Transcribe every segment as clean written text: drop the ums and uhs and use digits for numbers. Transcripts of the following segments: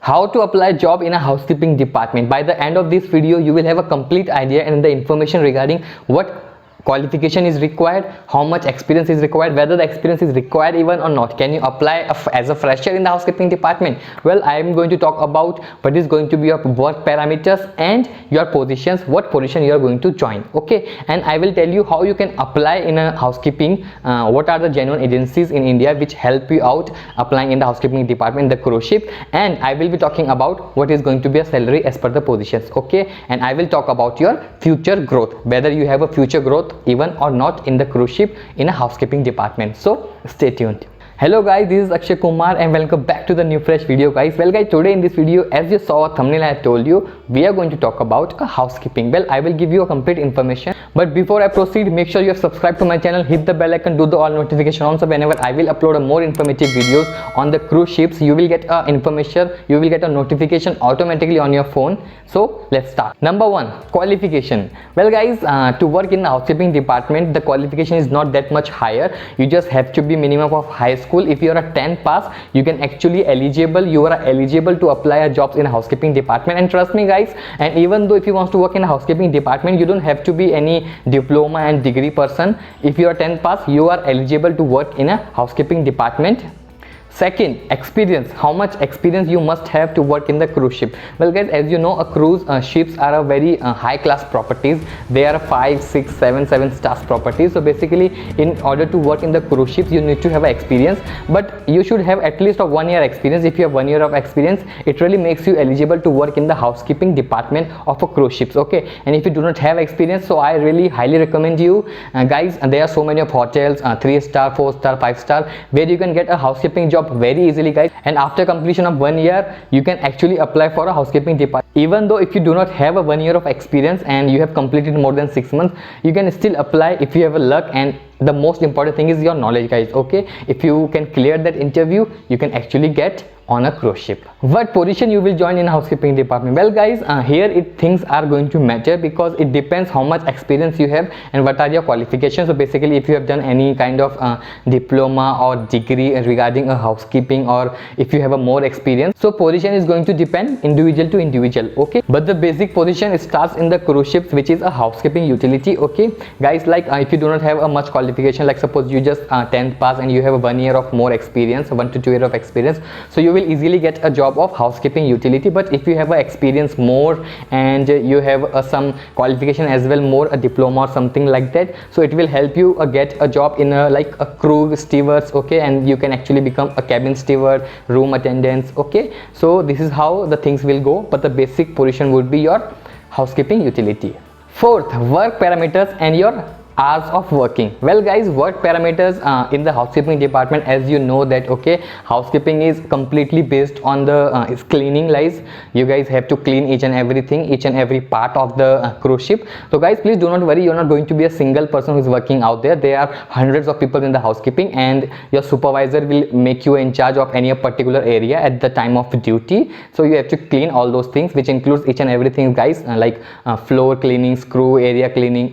How to apply job in a housekeeping department. By the end of this video, you will have a complete idea and the information regarding what qualification is required, how much experience is required, whether the experience is required even or not. Can you apply as a fresher in the housekeeping department? Well, I am going to talk about what is going to be your work parameters and your positions, what position you are going to join. Okay, and I will tell you how you can apply in a housekeeping, what are the genuine agencies in India which help you out applying in the housekeeping department, the cruise ship, and I will be talking about what is going to be a salary as per the positions. Okay, and I will talk about your future growth, whether you have a future growth even or not in the cruise ship in a housekeeping department. So stay tuned. Hello guys, this is Akshay Kumar and welcome back to the new fresh video guys. Well guys, today in this video, as you saw a thumbnail, I told you we are going to talk about a housekeeping. Well, I will give you a complete information, but before I proceed, make sure you have subscribed to my channel, hit the bell icon, do the all notification on, so whenever I will upload a more informative videos on the cruise ships, you will get information, you will get a notification automatically on your phone. So let's start. Number one, qualification. Well guys, to work in the housekeeping department, the qualification is not that much higher. You just have to be minimum of high school. If you are a 10 pass, you can actually you are eligible to apply a jobs in a housekeeping department. And trust me guys, and even though if you want to work in a housekeeping department, you don't have to be any diploma and degree person. If you are 10 pass, you are eligible to work in a housekeeping department. Second, experience. How much experience you must have to work in the cruise ship? Well guys, as you know, a cruise ships are a very high class properties. They are 5, 6, 7 stars properties. So basically, in order to work in the cruise ships, you need to have experience, but you should have at least a 1 year experience. If you have 1 year of experience, it really makes you eligible to work in the housekeeping department of a cruise ships. Okay, and if you do not have experience, so I really highly recommend you guys, there are so many of hotels, 3 star, 4 star, 5 star, where you can get a housekeeping job very easily guys, and after completion of 1 year you can actually apply for a housekeeping department. Even though if you do not have a 1 year of experience and you have completed more than 6 months, you can still apply if you have a luck. And the most important thing is your knowledge guys. Okay, if you can clear that interview, you can actually get on a cruise ship. What position you will join in a housekeeping department? Well guys, here things are going to matter because it depends how much experience you have and what are your qualifications. So basically, if you have done any kind of diploma or degree regarding a housekeeping, or if you have a more experience, so position is going to depend individual to individual. Okay, but the basic position starts in the cruise ships, which is a housekeeping utility. Okay guys, like if you do not have a much qualification, like suppose you just 10th pass and you have a 1 year of more experience, 1 to 2 year of experience, so you will easily get a job of housekeeping utility. But if you have a experience more and you have some qualification as well, more a diploma or something like that, so it will help you get a job in like a crew stewards. Okay, and you can actually become a cabin steward, room attendants. Okay, so this is how the things will go, but the basic position would be your housekeeping utility. Fourth, work parameters and your hours of working. Well guys, work parameters in the housekeeping department, as you know that okay, housekeeping is completely based on the cleaning lies. You guys have to clean each and everything, each and every part of the cruise ship. So guys, please do not worry, you're not going to be a single person who is working out there. There are hundreds of people in the housekeeping, and your supervisor will make you in charge of any particular area at the time of duty. So you have to clean all those things, which includes each and everything guys, like floor cleaning, screw area cleaning,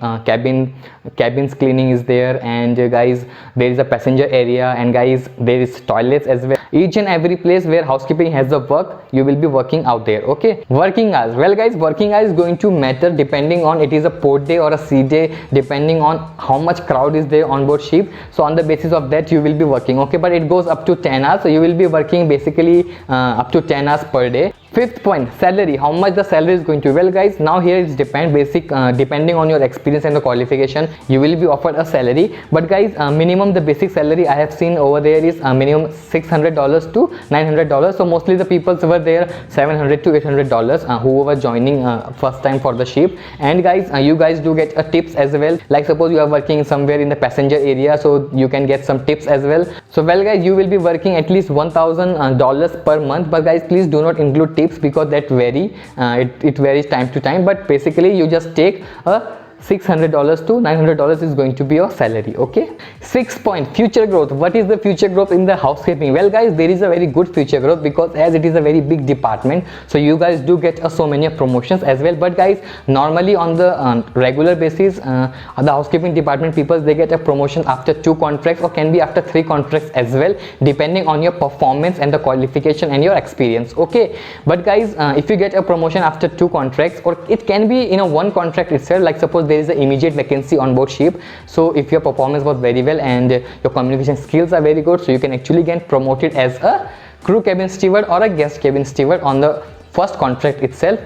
cabins cleaning is there, and guys, there is a passenger area, and guys, there is toilets as well. Each and every place where housekeeping has a work, you will be working out there. Okay, working hours. Well guys, working hours is going to matter depending on it is a port day or a sea day, depending on how much crowd is there on board ship. So on the basis of that, you will be working. Okay, but it goes up to 10 hours, so you will be working basically up to 10 hours per day. Fifth point, salary. How much the salary is going to be? Well guys, now here it's depending on your experience and the qualification, you will be offered a salary. But guys, minimum the basic salary I have seen over there is minimum $600 to $900. So mostly the people were there $700 to $800 who were joining first time for the ship. And guys, you guys do get tips as well. Like suppose you are working somewhere in the passenger area, so you can get some tips as well. So well guys, you will be working at least $1,000 per month. But guys, please do not include tips because that vary, it varies time to time. But basically, you just take a $600 to $900 is going to be your salary. Okay, 6th point, future growth. What is the future growth in the housekeeping? Well guys, there is a very good future growth because as it is a very big department, so you guys do get so many promotions as well. But guys, normally on the regular basis, the housekeeping department people, they get a promotion after 2 contracts or can be after 3 contracts as well, depending on your performance and the qualification and your experience. Okay, but guys, if you get a promotion after 2 contracts, or it can be in a 1 contract itself, like suppose there is an immediate vacancy on board ship, so if your performance was very well and your communication skills are very good, so you can actually get promoted as a crew cabin steward or a guest cabin steward on the first contract itself.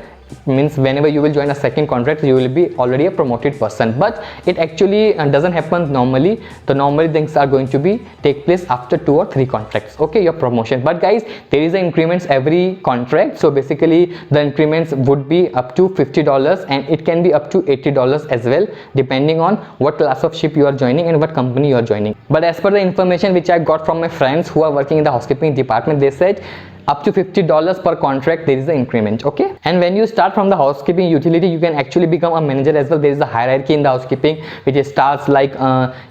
Means whenever you will join a second contract, you will be already a promoted person. But it actually doesn't happen normally. The normally things are going to be take place after 2 or 3 contracts. Okay, your promotion. But guys, there is increments every contract, so basically the increments would be up to $50 and it can be up to $80 as well, depending on what class of ship you are joining and what company you are joining. But as per the information which I got from my friends who are working in the housekeeping department, they said up to $50 per contract there is an increment. Okay, and when you start from the housekeeping utility, you can actually become a manager as well. There is a hierarchy in the housekeeping which starts like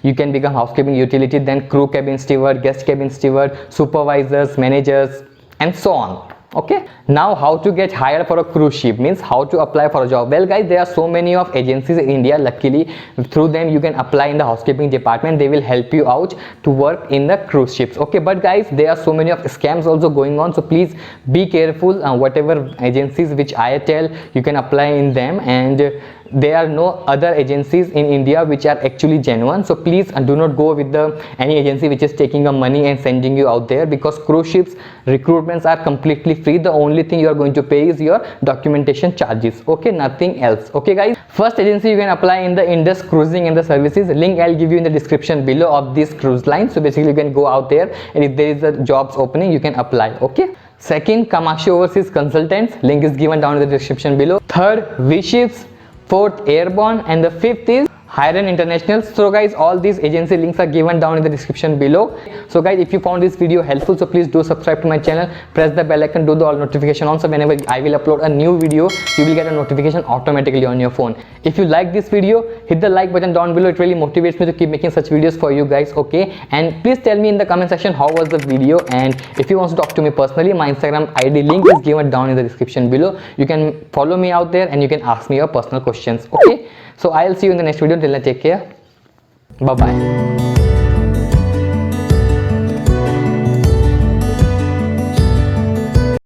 you can become housekeeping utility, then crew cabin steward, guest cabin steward, supervisors, managers, and so on. Okay, now how to get hired for a cruise ship, means how to apply for a job. Well guys, there are so many of agencies in India. Luckily through them you can apply in the housekeeping department. They will help you out to work in the cruise ships. Okay, but guys, there are so many of scams also going on, so please be careful. Whatever agencies which I tell, you can apply in them, and there are no other agencies in India which are actually genuine. So please do not go with any agency which is taking your money and sending you out there, because cruise ships recruitments are completely free. The only thing you are going to pay is your documentation charges. Okay, nothing else. Okay guys, first agency you can apply in the Indus Cruising and the Services. Link I'll give you in the description below of this cruise line. So basically you can go out there, and if there is a jobs opening, you can apply. Okay, second, Kamakshi Overseas Consultants. Link is given down in the description below. Third, V-Ships. 4th, Airborne, and the 5th is Hiren International. So guys, all these agency links are given down in the description below. So guys, if you found this video helpful, so please do subscribe to my channel, press the bell icon, do the all notification on, so whenever I will upload a new video, you will get a notification automatically on your phone. If you like this video, hit the like button down below. It really motivates me to keep making such videos for you guys. Okay, and please tell me in the comment section how was the video, and if you want to talk to me personally, my Instagram ID link is given down in the description below. You can follow me out there and you can ask me your personal questions. Okay, so I'll see you in the next video. Till then, take care. Bye bye.